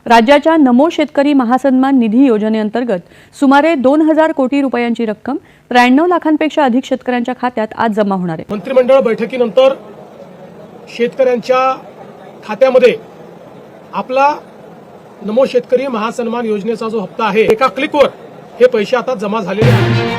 राज्याच्या नमो शेतकरी महासन्मान निधी योजनेअंतर्गत सुमारे 2000 कोटी रुपयांची रक्कम 93 लाखांपेक्षा अधिक शेतकऱ्यांच्या खात्यात आज जमा होणार आहे। मंत्रिमंडळ बैठकीनंतर शेतकऱ्यांच्या खात्यामध्ये आपला नमो शेतकरी महासन्मान योजनेचा जो हप्ता आहे एका क्लिकवर हे पैसे आता जमा झालेले आहेत।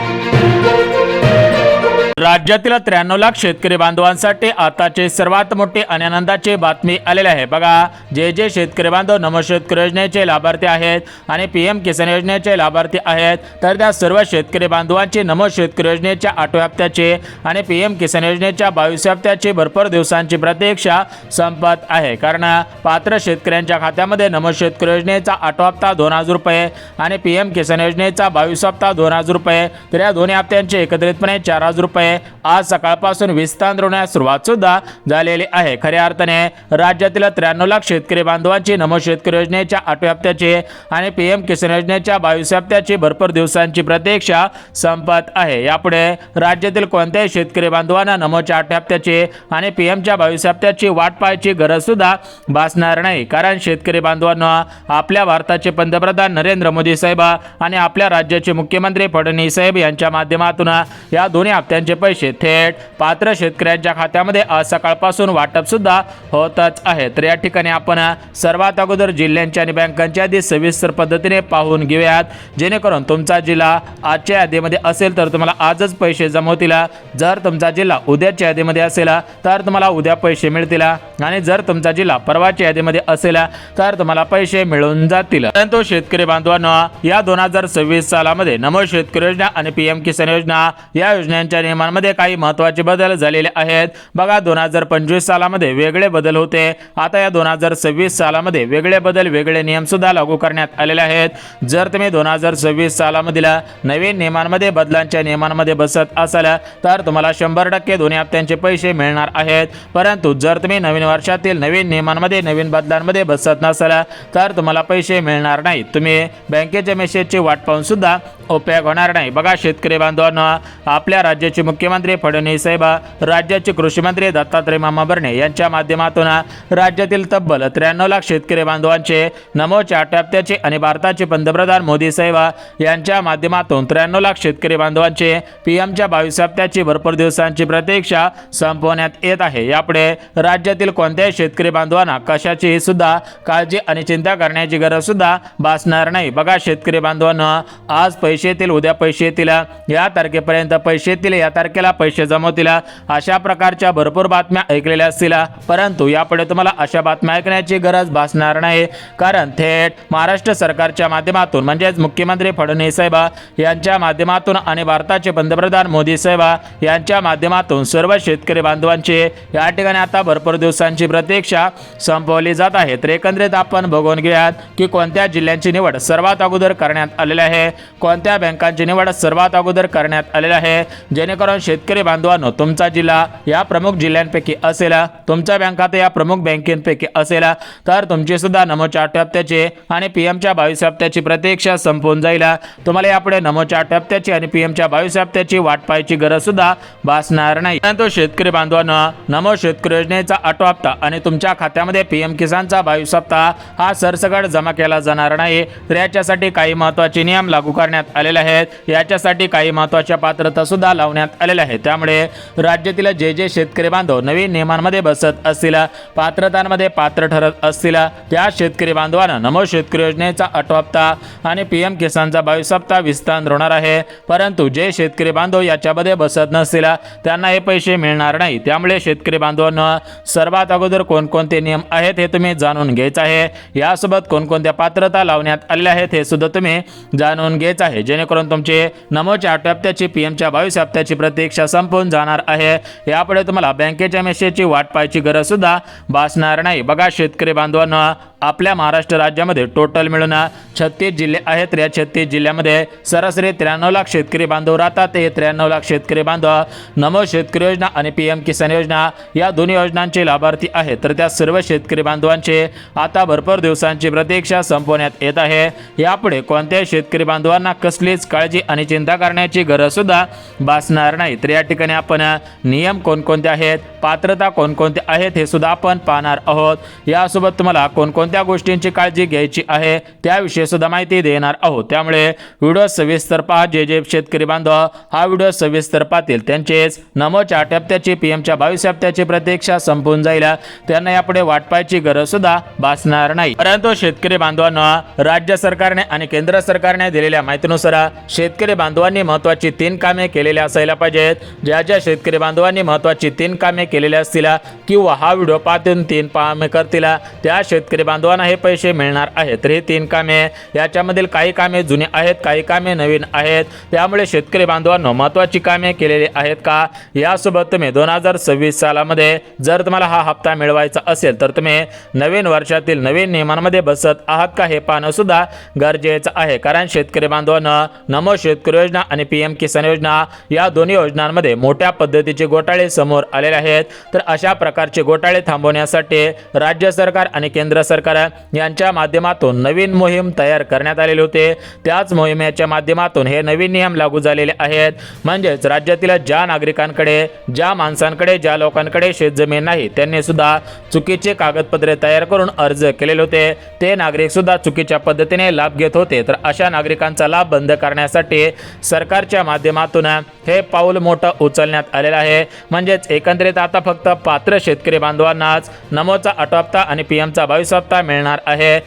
राज्यातील 93 लाख शेतकरी बांधवांसाठी आताचे सर्वात मोठे आणि आनंदाची बातमी आलेली आहे। बघा, जे शेतकरी बांधव नमो शेतकरी योजनेचे लाभार्थी आहेत आणि पीएम किसान योजनेचे लाभार्थी आहेत, तर त्या सर्व शेतकरी बांधवांची नमो शेतकरी योजनेच्या 8व्या हप्त्याचे आणि पीएम किसान योजनेच्या 22व्या हप्त्याची भरपूर दिवसांची प्रतीक्षा संपत आहे। कारण पात्र शेतकऱ्यांच्या खात्यामध्ये नमो शेतकरी योजनेचा 8वा हप्ता 2000 रुपये आणि पीएम किसान योजनेचा 22वा हप्ता 2000 रुपये, तर या दोन्ही हप्त्यांचे एकत्रितपणे 4000 रुपये आज सकाळपासून विस्तार होण्यास सुरुवात सुद्धा झालेली आहे। खऱ्या अर्थाने राज्यातील 93 लाख शेतकरी बांधवांची नमो शेतकरी योजनेच्या 8व्या हप्त्याची आणि पीएम किसान योजनेच्या 22व्या हप्त्याची भरपूर दिवसांची प्रतीक्षा संपत आहे। यापुढे राज्यातील कोणत्याही शेतकरी बांधवांना नमोच्या 8व्या हप्त्याची आणि पीएमच्या 22व्या हप्त्याची वाट पाहायची गरज सुद्धा भासणार नाही। कारण शेतकरी बांधवांना आपल्या भारताचे पंतप्रधान नरेंद्र मोदी साहेब आणि आपल्या राज्याचे मुख्यमंत्री फडणवीस साहेब यांच्या माध्यमातून या दोन्ही हप्त्यांचे पैसे थेट पात्र शेतकऱ्यांच्या खात्यामध्ये आज सकाळपासून वाटप सुद्धा होतच आहे। तर या ठिकाणी आपण सर्वात अगोदर जिल्ह्यांच्या आणि बँकांच्या यादी सविस्तर पद्धतीने पाहून घेऊयात, जेणेकरून तुमचा जिल्हा आजच्या यादीमध्ये असेल तर तुम्हाला आजच पैसे जमा होतील। जर तुमचा जिल्हा उद्याच्या यादीमध्ये असेल तर तुम्हाला उद्या पैसे मिळतील आणि जर तुमचा जिल्हा परवाच्या यादीमध्ये असेल तर तुम्हाला पैसे मिळून जातील। परंतु शेतकरी बांधवांनो, या 2026 सालामध्ये नमो शेतकरी योजना आणि पीएम किसान योजना या योजनांच्या नियमांमध्ये काही महत्त्वाचे बदल झालेले आहेत। बघा, 2025 सालामध्ये वेगळे बदल होते, आता या 2026 सालामध्ये वेगळे बदल वेगळे नियम सुद्धा लागू करण्यात आलेले आहेत। जर तुम्ही 2026 सालामधील नवीन नियमांमध्ये बदलांच्या नियमांमध्ये बसत असाल तर तुम्हाला 100% दोन्ही हप्त्यांचे पैसे मिळणार आहेत। परंतु जर तुम्ही नवीन वर्षातील नवीन नियमांमध्ये नवीन बदलांमध्ये बसत नसाल तर तुम्हाला पैसे मिळणार नाही। तुम्ही बँकेच्या मेसेजची वाट पाहून सुद्धा उपयोग होणार नाही। बघा, शेतकरी बांधवांना आपल्या राज्याचे मुख्यमंत्री फडणवीस साहेब, राज्याचे कृषी मंत्री दत्तात्रय मामा भरणे यांच्या माध्यमातून राज्यातील तब्बल 93 लाख शेतकरी बांधवांचे नमोच्या 8व्या हप्त्याचे आणि भारताचे पंतप्रधान मोदी साहेब यांच्या माध्यमातून 93 लाख शेतकरी बांधवांचे पीएमच्या 22व्या हप्त्याची भरपूर दिवसांची प्रतीक्षा संपवण्यात येत आहे। यापुढे राज्यातील कोणत्याही शेतकरी बांधवांना कशाची सुद्धा काळजी आणि चिंता करण्याची गरज सुद्धा भासणार नाही। बघा, शेतकरी बांधवांना आज पैसे येतील, उद्या पैसे येतील, या तारखेपर्यंत पैसे येतील, या तारखेला पैसे जमवतील, अशा प्रकारच्या भरपूर बातम्या ऐकलेल्या असतील। परंतु यापुढे तुम्हाला अशा बातम्या ऐकण्याची गरज भासणार नाही, कारण थेट महाराष्ट्र सरकारच्या माध्यमातून म्हणजेच मुख्यमंत्री फडणवीस साहेब यांच्या माध्यमातून आणि भारताचे पंतप्रधान मोदी साहेब यांच्या माध्यमातून सर्व शेतकरी बांधवांची या ठिकाणी आता भरपूर दिवसांची प्रतीक्षा संपवली जात आहे। तर एकंदरीत आपण बघून घेऊयात की कोणत्या जिल्ह्यांची निवड सर्वात अगोदर करण्यात आलेली आहे, कोणत्या बँकांची निवड सर्वात अगोदर करण्यात आलेली आहे, जेणेकरून शेतकरी बांधवांनो तुमचा जिल्हा या प्रमुख जिल्ह्यांपैकी असेल, तुमचा बँक खाता या प्रमुख बँकेपैकी असेल तर तुमची सुद्धा नमोच्या 8व्या हप्त्याची आणि पीएमच्या 22व्या हप्त्याची प्रतीक्षा संपून जाईल। तुम्हाला यापुढे नमोच्या 8व्या हप्त्याची आणि पीएमच्या 22व्या हप्त्याची वाट पाहायची गरज सुद्धा भासणार नाही। परंतु शेतकरी बांधवांनो, नमो शेतकरी योजनेचा 8वा हप्ता आणि तुमच्या खात्यामध्ये पीएम किसानचा 22 हप्ता हा सरसकट जमा केला जाणार नाही। तर याच्यासाठी काही महत्त्वाचे नियम लागू करण्यात आलेले आहेत, याच्यासाठी काही महत्त्वाच्या पात्रता सुद्धा लावण्यात आलेल्या आहेत। त्यामुळे राज्यातील जे शेतकरी बांधव नवीन नियमांमध्ये बसत असतील, पात्रतांमध्ये पात्र ठरत असतील, त्या शेतकरी बांधवांना नमो शेतकरी योजनेचा 8वा हप्ता आणि पीएम किसानचा 22 हप्ता विस्तार होणार आहे। परंतु जे शेतकरी बांधव याच्यामध्ये बसत नसतील त्यांना हे पैसे मिळणार नाही। त्यामुळे शेतकरी बांधवांना सर्वात अगोदर कोणकोणते नियम आहेत हे तुम्ही जाणून घ्यायचं आहे, यासोबत कोणकोणत्या पात्रता लावण्यात आलेल्या आहेत हे सुद्धा तुम्ही जाणून घ्यायचं आहे, जेणेकरून तुमचे नमोच्या 8व्या हप्त्याची पीएमच्या 22व्या हप्त्याची प्रतीक्षा संपून जाणार आहे। यापुढे तुम्हाला बँकेच्या मेसेजची वाट पाहायची गरज सुद्धा भासणार नाही। बघा, शेतकरी बांधवांना आपल्या महाराष्ट्र राज्यामध्ये टोटल मिळून 36 जिल्हे आहेत। या 36 जिल्ह्यामध्ये सरासरी 93 लाख शेतकरी बांधव राहतात। हे 93 लाख शेतकरी बांधव नमो शेतकरी योजना आणि पीएम किसान योजना या दोन्ही योजनांचे लाभार्थी आहेत। तर त्या सर्व शेतकरी बांधवांचे आता भरपूर दिवसांची प्रतीक्षा संपवण्यात येत आहे। यापुढे कोणत्याही शेतकरी बांधवांना कसलीच काळजी आणि चिंता करण्याची गरज सुद्धा भासणार नाही। तर या ठिकाणी आपण नियम कोणकोणते आहेत, पात्रता कोणकोणते आहेत हे सुद्धा आपण पाहणार आहोत। यासोबत तुम्हाला कोणकोणते कोणत्या गोष्टींची काळजी घ्यायची आहे त्याविषयी सुद्धा माहिती देणार आहोत। त्यामुळे व्हिडिओ सविस्तर पहा। जे शेतकरी बांधव हा व्हिडिओ सविस्तर पाहतील त्यांचेच नमो 4 हप्त्याची पीएमच्या 22 हप्त्याची प्रतीक्षा संपून जाईल, त्यांना यापुढे वाट पाहायची गरज सुद्धा भासणार नाही। परंतु शेतकरी बांधवांना राज्य सरकारने आणि केंद्र सरकारने दिलेल्या माहितीनुसार शेतकरी बांधवांनी महत्त्वाची 3 कामे केलेली असायला पाहिजेत। ज्या शेतकरी बांधवांनी महत्त्वाची 3 कामे केलेली असतील किंवा हा व्हिडिओ पाहून 3 कामे करतील त्या शेतकरी बांधवांना हे पैसे मिळणार आहेत। तर हे 3 कामे याच्यामधील काही कामे जुने आहेत, काही कामे नवीन आहेत। त्यामुळे शेतकरी बांधवांना महत्त्वाची कामे केलेली आहेत का यासोबत तुम्ही 2026 सालामध्ये जर तुम्हाला हा हप्ता मिळवायचा असेल तर तुम्ही नवीन वर्षातील नवीन नियमांमध्ये बसत आहात का हे पाहणं सुद्धा गरजेचं आहे। कारण शेतकरी बांधवांना नमो शेतकरी योजना आणि पीएम किसान योजना या दोन्ही योजनांमध्ये मोठ्या पद्धतीचे घोटाळे समोर आलेले आहेत। तर अशा प्रकारचे घोटाळे थांबवण्यासाठी राज्य सरकार आणि केंद्र सरकार यांच्या माध्यमातून नवीन मोहीम तयार करण्यात आलेली होते। त्याच मोहिमेच्या माध्यमातून हे नवीन नियम लागू झालेले आहेत। म्हणजेच राज्यातील ज्या नागरिकांकडे, ज्या माणसांकडे, ज्या लोकांकडे शेतजमीन नाही त्यांनी सुद्धा चुकीचे कागदपत्रे तयार करून अर्ज केलेले होते, ते नागरिक सुद्धा चुकीच्या पद्धतीने लाभ घेत होते। तर अशा नागरिकांचा लाभ बंद करण्यासाठी सरकारच्या माध्यमातून हे पाऊल मोठं उचलण्यात आलेलं आहे। म्हणजेच एकंदरीत आता फक्त पात्र शेतकरी बांधवांनाच नमोचा 8 हप्ता आणि पीएमचा 22 हप्ता मिळणार आहे।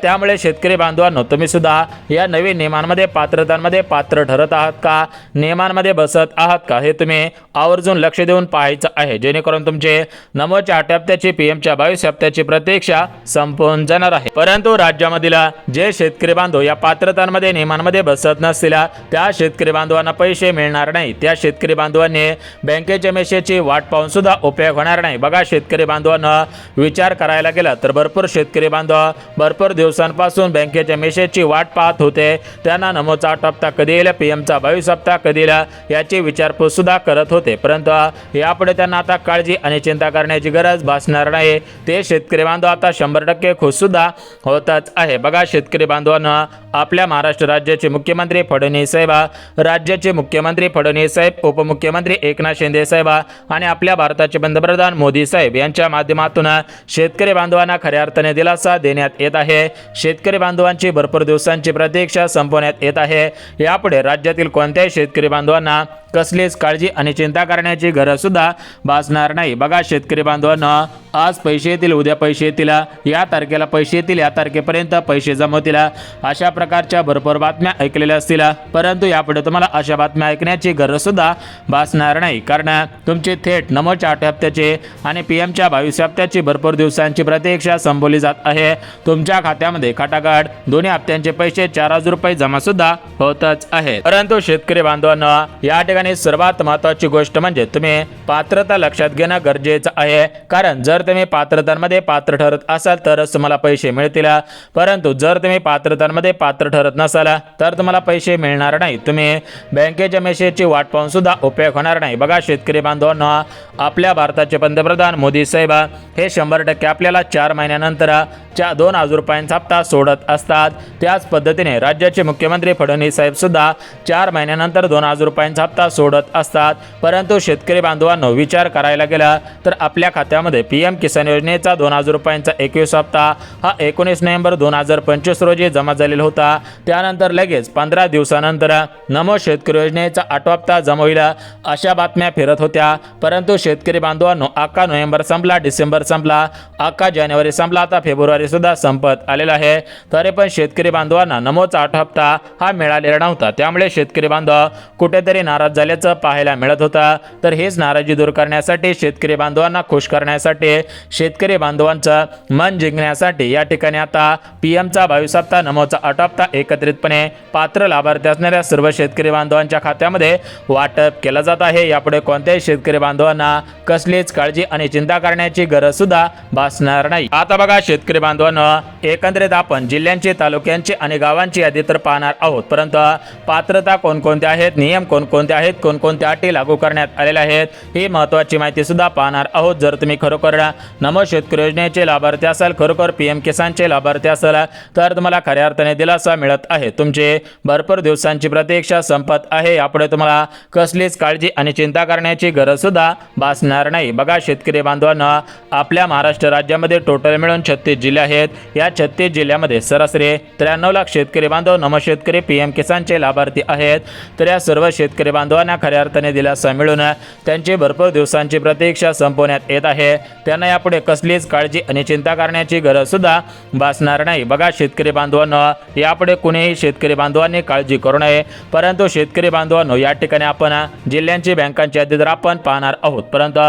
त्यामुळे शेतकरी बांधवांनो तुम्ही सुद्धा या नवीन नियमांमध्ये पात्रतांमध्ये पात्र ठरत आहात का, नियमांमध्ये बसत आहात का हे तुम्ही आवर्जून लक्ष देऊन पाहायचं आहे, जेणेकरून तुमचे नमोच्या 8 हप्त्याची पीएमच्या 22 हप्त्याची प्रतीक्षा संपून जाणार आहे। परंतु राज्यामधील जे शेतकरी बांधव या पात्रतांमध्ये नियमांमध्ये बसत नसतील त्या शेतकरी बांधवांना पैसे मिळणार नाही। त्या शेतकरी बांधवांनी बँकेच्या मेसेजची वाट पाहून सुद्धा उपयोग होणार नाही। बघा शेतकरी बांधवांना विचार करायला गेला तर भरपूर शेतकरी बांधव भरपूर दिवसांपासून बँकेच्या मेसेजची वाट पाहत होते। त्यांना नमोचा 8 हप्ता कधी येईल, पीएमचा 22 हप्ता कधी येईल याची विचारपूस सुद्धा करत होते। परंतु यापुढे त्यांना आता काळजी आणि चिंता करण्याची गरज भासणार नाही। ते शेतकरी बांधव आता 100% खुश सुद्धा होतच आहे। बघा शेतकरी बांधवांना आपल्या महाराष्ट्र राज्याचे मुख्यमंत्री फडणवीस साहेब, राज्याचे मुख्यमंत्री फडणवीस साहेब, उपमुख्यमंत्री एकनाथ शिंदे साहेब आणि आपल्या भारताचे पंतप्रधान मोदी साहेब यांच्या माध्यमातून शेतकरी बांधवांना खऱ्या अर्थाने दिलासा देण्यात येत आहे। शेतकरी बांधवांची भरपूर दिवसांची प्रतीक्षा संपवण्यात येत आहे। यापुढे राज्यातील कोणत्याही शेतकरी बांधवांना कसलीच काळजी आणि चिंता करण्याची गरज सुद्धा भासणार नाही। बघा शेतकरी बांधवांना आज पैसे येतील, उद्या पैसे येतील, या तारखेला पैसे येतील, या तारखेपर्यंत पैसे जमवतील, अशा प्रकारच्या भरपूर बातम्या ऐकलेल्या असतील। परंतु यापुढे तुम्हाला अशा बातम्या ऐकण्याची गरज सुद्धा भासणार नाही, कारण तुमची थेट नमोच्या 8 हप्त्याचे आणि पीएमच्या 22 हप्त्याची भरपूर दिवसांची प्रतीक्षा संपवली जात आहे। तुमच्या खात्यामध्ये खटाखट दोन्ही हप्त्यांचे पैसे 4000 रुपये जमा सुद्धा होतच आहेत। परंतु शेतकरी बांधवांना या ठिकाणी सर्वात महत्त्वाची गोष्ट म्हणजे तुम्ही पात्रता लक्षात घेणं गरजेचं आहे। कारण जर तुम्ही पात्रतांमध्ये पात्र ठरत असाल तरच तुम्हाला पैसे मिळतील, परंतु जर तुम्ही पात्रतांमध्ये पात्र ठरत नसाल तर तुम्हाला पैसे मिळणार नाही। तुम्ही बँकेच्या मेसेजची वाट पाहून सुद्धा उपयोग होणार नाही। बघा शेतकरी बांधवांना आपल्या भारताचे पंतप्रधान मोदी साहेब हे 100% आपल्याला 4 महिन्यानंतर 2000 रुपयांचा हप्ता सोडत असतात। त्याच पद्धतीने राज्याचे मुख्यमंत्री फडणवीस साहेब सुद्धा 4 महिन्यानंतर 2000 रुपयांचा हप्ता सोडत असतात। परंतु शेतकरी बांधवांनो विचार करायला गेला तर आपल्या खात्यामध्ये पीएम किसान योजनेचा 2000 रुपयांचा 21 हप्ता हा 19 नोव्हेंबर 2025 रोजी जमा झालेला होता। त्यानंतर लगेच 15 दिवसानंतर नमो शेतकरी योजनेचा 8 हप्ता जमा होईल अशा बातम्या फिरत होत्या। परंतु शेतकरी बांधवांनो अख्खा नोव्हेंबर संपला, डिसेंबर संपला, अख्खा जानेवारी संपला, आता फेब्रुवारी सुद्धा संपत आलेला आहे। तरी पण शेतकरी बांधवांना नमोचा 8 हप्ता हा मिळालेला नव्हता। त्यामुळे शेतकरी बांधव कुठेतरी नाराज झाल्याचं पाहायला मिळत होतं। तर हेच नाराजी दूर करण्यासाठी, शेतकरी बांधवांना खुश करण्यासाठी, शेतकरी बांधवांचं मन जिंकण्यासाठी या ठिकाणी आता पीएमचा 22 हप्ता, नमोचा 8 हप्ता एकत्रितपणे पात्र लाभार्थी असणाऱ्या सर्व शेतकरी बांधवांच्या खात्यामध्ये वाटप केलं जात आहे। यापुढे कोणत्याही शेतकरी बांधवांना कसलीच काळजी आणि चिंता करण्याची गरज सुद्धा भासणार नाही। आता बघा शेतकरी बांधवांनो एकंदरीत आपण जिल्ह्यांची, तालुक्यांची आणि गावांची यादी तर पाहणार आहोत, परंतु पात्रता कोणकोणत्या आहेत, नियम कोणकोणते आहेत, कोणकोणत्या अटी लागू करण्यात आलेल्या आहेत ही महत्त्वाची माहिती सुद्धा पाहणार आहोत। जर तुम्ही खरोखर नमो शेतकरी योजनेचे लाभार्थी असाल, खरोखर PM किसानचे लाभार्थी असाल तर तुम्हाला खऱ्या अर्थाने दिलासा मिळत आहे. तुमचे भरपूर दिवसांची प्रतीक्षा संपत आहे. यापुढे तुम्हाला कसलीच काळजी आणि चिंता करण्याची गरज सुद्धा भासणार नाही. बघा शेतकरी बांधवांना, आपल्या महाराष्ट्र राज्यामध्ये टोटल मिळून 36 जिल्हे आहेत. या 36 जिल्ह्यामध्ये सरासरी 93 लाख शेतकरी बांधव नमो शेतकरी PM किसानचे लाभार्थी आहेत. तर या सर्व शेतकरी बांधवांना खऱ्या अर्थाने दिलासा मिळून त्यांची भरपूर दिवसांची प्रतीक्षा संपवण्यात येत आहे. त्यांना यापुढे कसलीच काळजी आणि चिंता करण्याची गरज सुद्धा भासणार नाही. बघा शेतकरी बांधवांनो, यापुढे कुणीही शेतकरी बांधवांनी काळजी करू नये. परंतु शेतकरी बांधवांनो, या ठिकाणी आपण जिल्ह्यांची बँकांची यादी तर आपण पाहणार आहोत. परंतु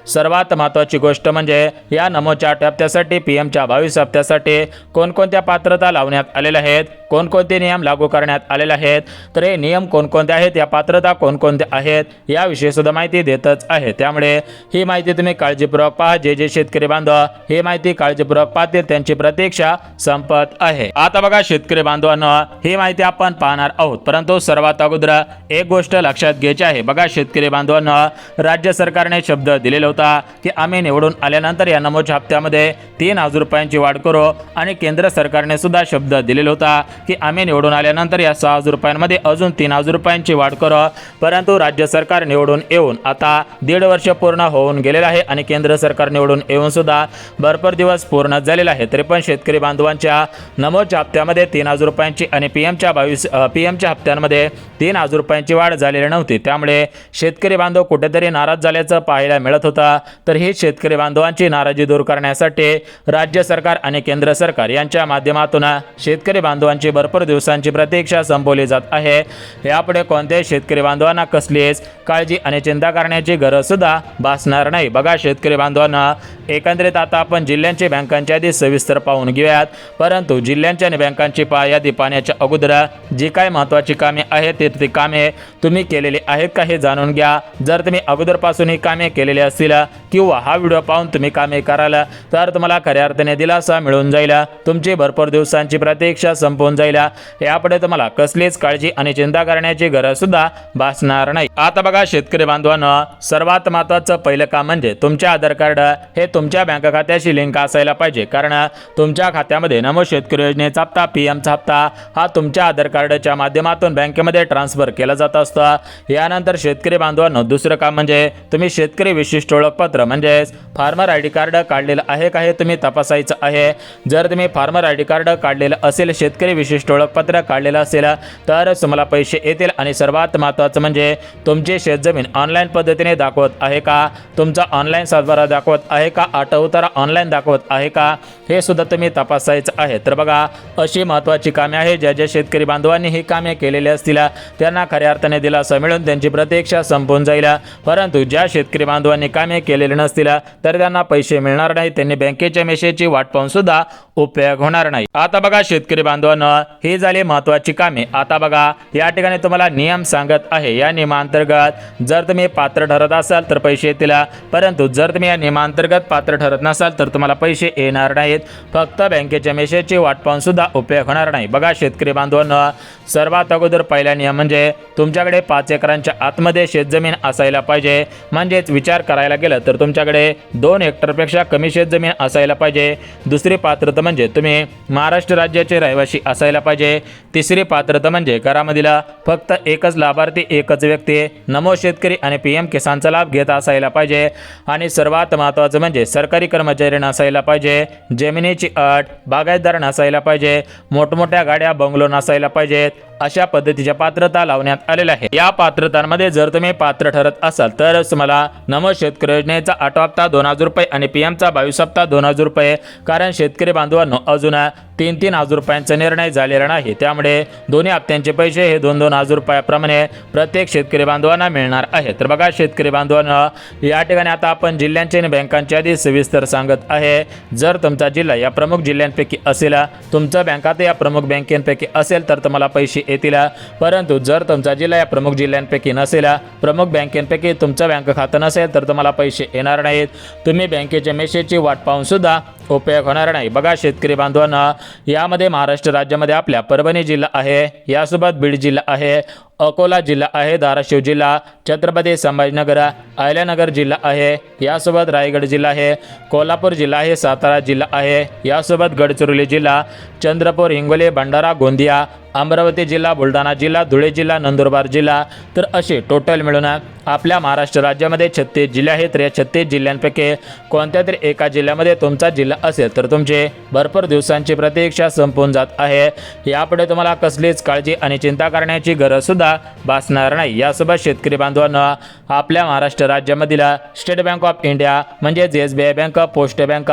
सर्वात महत्त्वाची गोष्ट म्हणजे या नमोच्या 8 हप्त्यासाठी PMच्या 22 हप्त्यासाठी कोणकोणत्या पात्रता लावण्यात आलेल्या आहेत, कोणकोणते नियम लागू करण्यात आलेले आहेत. तर हे नियम कोणकोणते आहेत, या पात्रता कोणकोणत्या आहेत याविषयी सुद्धा माहिती देतच आहे. त्यामुळे ही माहिती तुम्ही काळजीपूर्वक पहा. जे शेतकरी बांधव ही माहिती काळजीपूर्वक पाहतील त्यांची प्रतीक्षा संपत आहे. आता बघा शेतकरी बांधवांनो, ही माहिती आपण पाहणार आहोत. परंतु सर्वात अगोदर एक गोष्ट लक्षात घ्यायची आहे. बघा शेतकरी बांधवांनो, राज्य सरकारने शब्द दिलेला होता की आम्ही निवडून आल्यानंतर या नमोच्या हप्त्यामध्ये 3,000 रुपयांची वाढ करू, आणि केंद्र सरकारने सुद्धा शब्द दिलेला होता की आम्ही निवडून आल्यानंतर या 6,000 रुपयांमध्ये अजून 3,000 रुपयांची वाढ करू. परंतु राज्य सरकार निवडून येऊन आता 1.5 वर्ष पूर्ण होऊन गेलेलं आहे आणि केंद्र सरकार निवडून येऊन सुद्धा भरपूर दिवस पूर्ण झालेला आहे. तरी पण शेतकरी बांधवांच्या नमोच्या हप्त्यामध्ये 3,000 रुपयांची आणि PMच्या हप्त्यांमध्ये 3,000 रुपयांची वाढ झालेली नव्हती. त्यामुळे शेतकरी बांधव कुठेतरी नाराज झाल्याचं पाहायला मिळत होता. तर ही शेतकरी बांधवांची नाराजी दूर करण्यासाठी राज्य सरकार आणि केंद्र सरकार यांच्या माध्यमातून शेतकरी बांधवांची भरपूर दिवसांची प्रतीक्षा संपवली जात आहे. यापुढे कोणत्याही शेतकरी बांधवांना कसलीच काळजी आणि चिंता करण्याची गरज सुद्धा भासणार नाही. बघा शेतकरी बांधवांना, एकंदरीत आता आपण जिल्ह्यांची बँकांची यादी सविस्तर पाहून घेऊयात. परंतु जिल्ह्यांची आणि बँकांची यादी पाहण्याच्या अगोदर जी काय महत्त्वाची कामे आहेत ती कामे तुम्ही केलेली आहेत का हे जाणून घ्या. जर तुम्ही अगोदरपासून ही कामे केलेली असतील किंवा हा व्हिडिओ पाहून तुम्ही कामे कराल तर तुम्हाला खऱ्या अर्थाने दिलासा मिळून जाईल. तुमची भरपूर दिवसांची प्रतीक्षा संपवून जाईल. यापुढे तुम्हाला कसलीच काळजी आणि चिंता करण्याची गरज सुद्धा भासणार नाही. आता बघा शेतकरी बांधवांनो, सर्वात महत्त्वाचं पहिलं काम म्हणजे तुमचे आधार कार्ड हे तुमच्या बँक खात्याशी लिंक असायला पाहिजे. कारण तुमच्या खात्यामध्ये नमो शेतकरी योजनेचा हप्ता, PMचा हप्ता हा तुमच्या आधार कार्डच्या माध्यमातून बँकेमध्ये ट्रान्सफर केला जात असतं. यानंतर शेतकरी बांधवांनो, दुसरं काम म्हणजे तुम्ही शेतकरी विशिष्ट ओळखपत्र म्हणजेच फार्मर ID कार्ड काढलेलं आहे का हे तुम्ही तपासायचं आहे. जर तुम्ही फार्मर ID कार्ड काढलेलं असेल, शेतकरी विशिष्ट ओळखपत्र काढलेलं असेल तरच तुम्हाला पैसे येतील. आणि सर्वात महत्त्वाचं म्हणजे तुमची शेतजमीन ऑनलाईन पद्धतीने दाखवत आहे का, तुमचा ऑनलाईन सातबारा दाखवत आहे का, आठवतारा ऑनलाईन दाखवत आहे का हे सुद्धा तुम्ही तपासायचं आहे. तर बघा, अशी महत्त्वाची कामे आहे. ज्या शेतकरी बांधवांनी ही कामे केलेली असतील त्यांना खऱ्या अर्थाने दिलासा मिळून त्यांची प्रतीक्षा संपून जाईल. परंतु ज्या शेतकरी बांधवांनी कामे केलेली नसतील तर त्यांना पैसे मिळणार नाही. त्यांनी बँकेच्या मेसेजची वाट पाहून सुद्धा उपयोग होणार नाही. आता बघा शेतकरी बांधवांनो, ही झाली महत्त्वाची कामे. आता बघा, या ठिकाणी तुम्हाला नियम सांगत आहे. या नियमांतर्गत जर तुम्ही पात्र ठरत असाल तर पैसे येतील. परंतु जर तुम्ही या नियमांतर्गत पात्र ठरत नसाल तर तुम्हाला पैसे येणार नाहीत. फक्त बँकेच्या मेसेजची वाट पाहून सुद्धा उपयोग होणार नाही. बघा शेतकरी बांधवांनो, सर्वात अगोदर पहिला नियम म्हणजे तुमच्याकडे 5 एकरांच्या आतमध्ये शेतजमीन असायला पाहिजे. म्हणजेच विचार करायला गेलं तर तुमच्याकडे 2 हेक्टरपेक्षा कमी शेतजमीन असायला पाहिजे. दुसरी पात्रता म्हणजे तुम्ही महाराष्ट्र राज्याचे रहिवासी असायला पाहिजे. तिसरी पात्रता म्हणजे घरामधील फक्त एकच लाभार्थी, एकच व्यक्ती नमो शेतकरी आणि PM किसानचा लाभ घेत असायला पाहिजे. आणि सर्वात महत्त्वाचं म्हणजे सरकारी कर्मचारी नसायला पाहिजे. जमिनीची अट बागायतदार नसायला पाहिजे. मोठमोठ्या गाड्या, बंगलो नसायला पाहिजेत. अशा पद्धतीच्या पात्रता लावण्यात आलेल्या आहे. या पात्रतांमध्ये जर तुम्ही पात्र ठरत असाल तर तुम्हाला नमो शेतकरी योजनेचा 8 हप्ता 2,000 रुपये आणि PMचा 22 हप्ता 2,000 रुपये. कारण शेतकरी बांधवांनो, अजून 3,000 रुपयांचा निर्णय झालेला नाही. त्यामुळे दोन्ही हप्त्यांचे पैसे हे 2,000 रुपयाप्रमाणे प्रत्येक शेतकरी बांधवांना मिळणार आहे. तर बघा शेतकरी बांधवांनो, या ठिकाणी आता आपण जिल्ह्यांची आणि बँकांची यादी सविस्तर सांगत आहे. जर तुमचा जिल्हा या प्रमुख जिल्ह्यांपैकी असेल, तुमचं बँक खाते या प्रमुख बँकेपैकी असेल तर तुम्हाला पैसे येतील. परंतु जर तुमचा जिल्हा या प्रमुख जिल्ह्यांपैकी नसेल, प्रमुख बँकेपैकी तुमचं बँक खातं नसेल तर तुम्हाला पैसे येणार नाहीत. तुम्ही बँकेच्या मेसेजची वाट पाहून सुद्धा उपयोग होणार नाही. बघा शेतकरी बांधवांना, यामध्ये महाराष्ट्र राज्यामध्ये आपल्या परभणी जिल्हा आहे, यासोबत बीड जिल्हा आहे, अकोला जिल्हा आहे, धाराशिव जिल्हा, छत्रपती संभाजीनगर, अहिल्यानगर जिल्हा आहे, यासोबत रायगड जिल्हा आहे, कोल्हापूर जिल्हा आहे, सातारा जिल्हा आहे, यासोबत गडचिरोली जिल्हा, चंद्रपूर, हिंगोली, भंडारा, गोंदिया, अमरावती जिल्हा, बुलढाणा जिल्हा, धुळे जिल्हा, नंदुरबार जिल्हा, तर असे टोटल मिळून आपल्या महाराष्ट्र राज्यामध्ये 36 जिल्हे आहेत. तर या 36 जिल्ह्यांपैकी कोणत्या तरी एका जिल्ह्यामध्ये तुमचा जिल्हा असेल तर तुमचे भरपूर दिवसांची प्रतीक्षा संपून जात आहे. यापुढे तुम्हाला कसलीच काळजी आणि चिंता करण्याची गरजसुद्धा भासणार नाही. यासोबत शेतकरी बांधवांना आपल्या महाराष्ट्र राज्यामधील स्टेट बँक ऑफ इंडिया म्हणजेच SBI bank, post bank,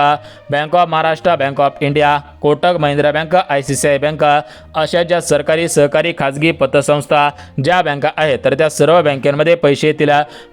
bank of Maharashtra, bank of India, Kotak Mahindra bank, ICICI bank अशा ज्या सरकारी, सहकारी, खाजगी पतसंस्था ज्या बँका आहेत तर त्या सर्व बँकांमध्ये पैसे येतील.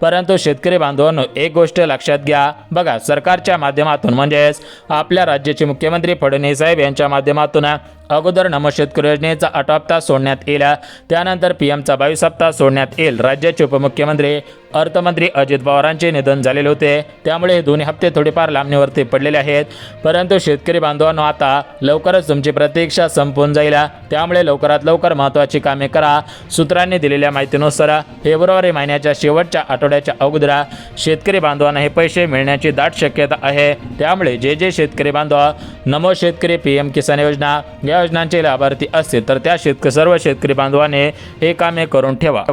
परंतु शेतकरी बांधवांनो एक गोष्ट लक्षात घ्या, बघा सरकारच्या माध्यमातून म्हणजेच आपल्या राज्याचे मुख्यमंत्री फडणवीस साहेब यांच्या माध्यमातून अगोदर नमो शेतकरी योजनेचा 8 हप्ता सोडण्यात येईल, त्यानंतर PMचा 22 हप्ता सोडण्यात येईल. राज्याचे उपमुख्यमंत्री अर्थमंत्री अजित पवारांचे निधन झालेले होते, त्यामुळे हे दोन्ही हप्ते थोडेफार लांबणीवरती पडलेले आहेत. परंतु शेतकरी बांधवांनो आता लवकरच तुमची प्रतीक्षा संपून जाईल, त्यामुळे लवकरात लवकर महत्त्वाची कामे करा. सूत्रांनी दिलेल्या माहितीनुसार फेब्रुवारी महिन्याच्या शेवटच्या आठवड्याच्या अगोदर शेतकरी बांधवांना हे पैसे मिळण्याची दाट शक्यता आहे. त्यामुळे जे शेतकरी बांधव नमो शेतकरी, PM किसान योजना या योजनांचे लाभार्थी असतील तर त्या सर्व शेतकरी बांधवांनी हे कामे करून ठेवा.